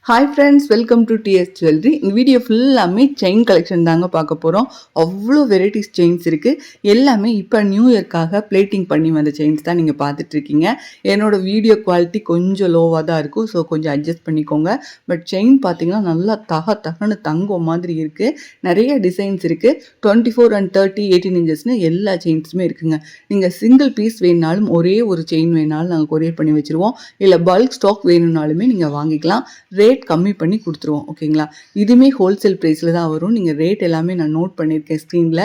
Hi friends, welcome to TS jewellery. இந்த video ஃபுல்லாமே chain collection தாங்க பார்க்க போகிறோம். அவ்வளோ வெரைட்டிஸ் செயின்ஸ் இருக்குது. எல்லாமே இப்போ நியூ இயர்க்காக பிளேட்டிங் பண்ணி வந்த செயின்ஸ் தான் நீங்கள் பார்த்துட்ருக்கீங்க. என்னோடய வீடியோ குவாலிட்டி கொஞ்சம் லோவாக தான் இருக்கும், ஸோ கொஞ்சம் அட்ஜஸ்ட் பண்ணிக்கோங்க. பட் செயின் பார்த்தீங்கன்னா நல்லா தகன்னு தங்கம் மாதிரி இருக்குது. நிறைய டிசைன்ஸ் இருக்குது. 24 and 30, 18 இன்ச்சஸ்னு எல்லா செயின்ஸுமே இருக்குங்க. நீங்கள் சிங்கிள் பீஸ் வேணுனாலும் ஒரே ஒரு செயின் வேணாலும் நாங்கள் கொரியர் பண்ணி வச்சுருவோம். இல்லை பல்க் ஸ்டாக் வேணும்னாலுமே நீங்கள் வாங்கிக்கலாம். ரேட் கம்மி பண்ணி கொடுத்துருவோம். ஓகேங்களா? இதுவுமே ஹோல்சேல் ப்ரைஸில் தான் வரும். நீங்கள் ரேட் எல்லாமே நான் நோட் பண்ணியிருக்கேன் ஸ்க்ரீனில்.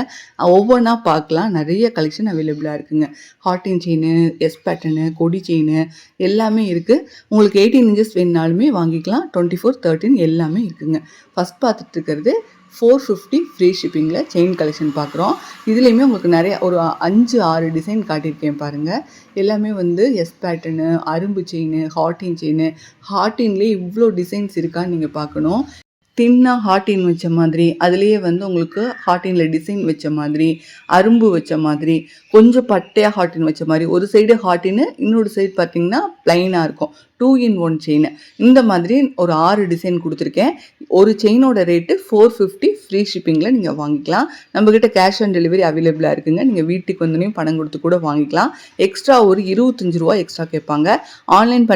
ஒவ்வொன்றா பார்க்கலாம். நிறைய கலெக்ஷன் அவைலபிளாக இருக்குங்க. ஹார்டின் செயின், எஸ் பேட்டர்னு, கொடி செயின் எல்லாமே இருக்குது. உங்களுக்கு 18 இன்ச்சஸ் வேணுனாலுமே வாங்கிக்கலாம். 24, 13 எல்லாமே இருக்குங்க. ஃபஸ்ட் பார்த்துட்டு இருக்கிறது 450 ஃப்ரீ ஷிப்பிங்கில் செயின் கலெக்ஷன் பார்க்குறோம். இதுலேயுமே உங்களுக்கு நிறைய ஒரு 5-6 டிசைன் காட்டியிருக்கேன் பாருங்கள். எல்லாமே வந்து எஸ் பேட்டர்னு, அரும்பு செயின், ஹார்டின்லேயே இவ்வளோ டிசைன்ஸ் இருக்கான்னு நீங்கள் பார்க்கணும். தின்னாக ஹார்டின் வச்ச மாதிரி, அதுலேயே வந்து உங்களுக்கு ஹார்டினில் டிசைன் வச்ச மாதிரி, அரும்பு வச்ச மாதிரி, கொஞ்சம் பட்டையாக ஹார்டின் வச்ச மாதிரி, ஒரு சைடு ஹார்டின்னு இன்னொரு சைடு பார்த்திங்கன்னா ப்ளைனாக இருக்கும். 2 in 1 செயின். இந்த மாதிரி ஒரு 6 டிசைன் கொடுத்துருக்கேன். ஒரு செயினோட ரேட்டு 450 ஃப்ரீ ஷிப்பிங்கில் நீங்கள் வாங்கிக்கலாம். நம்மக்கிட்ட கேஷ் ஆன் டெலிவரி அவைலபிளாக இருக்குங்க. நீங்கள் வீட்டுக்கு வந்தோடனே பணம் கொடுத்து கூட வாங்கிக்கலாம். எக்ஸ்ட்ரா ஒரு 25 ரூபா எக்ஸ்ட்ரா கேட்பாங்க. ஆன்லைன்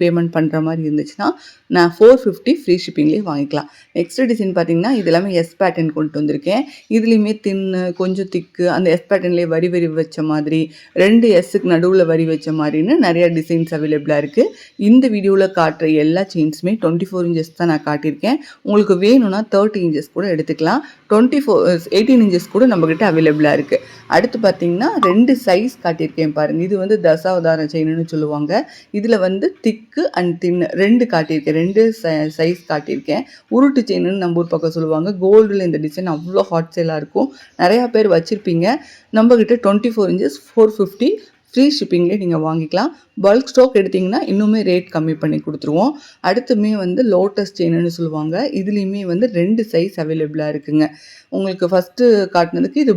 பேமெண்ட் பண்ணுற மாதிரி இருந்துச்சுன்னா நான் 450 ஃப்ரீ ஷிப்பிங்லேயே வாங்கிக்கலாம். நெக்ஸ்ட் டிசைன் பார்த்தீங்கன்னா இது எல்லாமே எஸ் பேட்டர்ன் கொண்டு வந்திருக்கேன். இதுலேயுமே தின்னு, கொஞ்சம் திக்கு, அந்த எஸ் பேட்டர்ன்லேயே வரி வச்ச மாதிரி, 2 எஸ்ஸுக்கு நடுவில் வரி வச்ச மாதிரின்னு நிறைய டிசைன்ஸ் அவைலபிளாக இருக்குது. இந்த வீடியோவில் காட்டுற எல்லா செயின்ஸுமே 24 இன்ச்சஸ் தான் நான் காட்டியிருக்கேன். உங்களுக்கு வேணும்னா 30 இன்ச்சஸ் கூட எடுத்துக்கலாம். 18 இன்ச்சஸ் கூட நம்மக்கிட்ட அவைலபிளாக இருக்குது. அடுத்து பார்த்தீங்கன்னா 2 சைஸ் காட்டியிருக்கேன் பாருங்கள். இது வந்து தசாவதார செயின்னு சொல்லுவாங்க. இதில் வந்து திக்கு அண்ட் தின்னு 2 காட்டியிருக்கேன். 2 சைஸ் காட்டியிருக்கேன். உருட்டு செயின்னு நம்ம ஊர் பக்கம் சொல்லுவாங்க. கோல்டில் இந்த டிசைன் அவ்வளோ ஹாட் சேலாக இருக்கும். நிறையா பேர் வச்சுருப்பீங்க. நம்மக்கிட்ட 24 இன்ச்சஸ் 450 ஃப்ரீ ஷிப்பிங்லேயே நீங்கள் வாங்கிக்கலாம். பல்க் ஸ்டாக் எடுத்திங்கன்னா இன்னுமே ரேட் கம்மி பண்ணி கொடுத்துருவோம். அடுத்துமே வந்து லோட்டஸ் செயின்னு சொல்லுவாங்க. இதுலேயுமே வந்து 2 சைஸ் அவைலபிளாக இருக்குங்க. உங்களுக்கு ஃபஸ்ட்டு காட்டினதுக்கு இது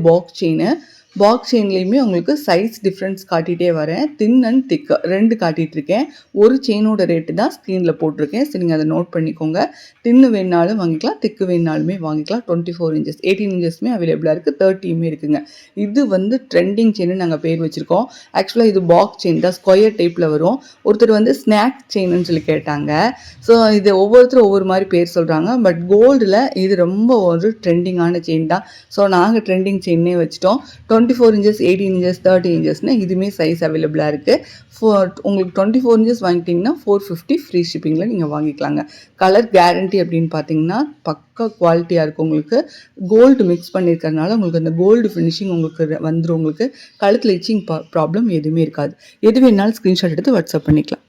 பாக்ஸ் செயின்லேயுமே உங்களுக்கு சைஸ் டிஃப்ரென்ஸ் காட்டிகிட்டே வரேன். தின் அண்ட் திக் 2 காட்டிகிட்ருக்கேன். ஒரு செயினோட ரேட்டு தான் ஸ்க்ரீனில் போட்டிருக்கேன். சரி, நீங்கள் அதை நோட் பண்ணிக்கோங்க. தின்னு வேணுனாலும் வாங்கிக்கலாம், திக்கு வேணுனாலுமே வாங்கிக்கலாம். 24 இன்ச்சஸ், 18 இன்ச்சஸுமே அவைலபிளாக இருக்குது. 30யுமே இருக்குங்க. இது வந்து ட்ரெண்டிங் செயின்னு நாங்கள் பேர் வச்சுருக்கோம். ஆக்சுவலாக இது பாக்ஸ் செயின் தான், ஸ்கொயர் டைப்பில் வரும். ஒருத்தர் வந்து ஸ்நாக் செயின்னு சொல்லி கேட்டாங்க. ஸோ இது ஒவ்வொருத்தரும் ஒவ்வொரு மாதிரி பேர் சொல்கிறாங்க. பட் கோல்டில் இது ரொம்ப ஒரு ட்ரெண்டிங்கான செயின் தான். ஸோ நாங்கள் ட்ரெண்டிங் செயின்னே வச்சுட்டோம். 24 இன்ச்சஸ், 18 இன்ச்சஸ், 30 இன்ச்சஸ்னு இதுவுமே சைஸ் அவைலபிளாக இருக்குது. உங்களுக்கு 24 இன்ச்சஸ் வாங்கிட்டிங்கன்னா 450 ஃப்ரீ ஷிப்பிங்கில் நீங்கள் வாங்கிக்கலாங்க. கலர் கேரண்டி அப்படின்னு பார்த்தீங்கன்னா பக்கா குவாலிட்டியாக இருக்கும். உங்களுக்கு கோல்டு மிக்ஸ் பண்ணியிருக்கறனால உங்களுக்கு அந்த கோல்டு ஃபினிஷிங் உங்களுக்கு வந்துடும். உங்களுக்கு கழுத்தில் இச்சிங் ப்ராப்ளம் எதுவுமே இருக்காது. எது வேணாலும் ஸ்க்ரீன்ஷாட் எடுத்து வாட்ஸ்அப் பண்ணிக்கலாம்.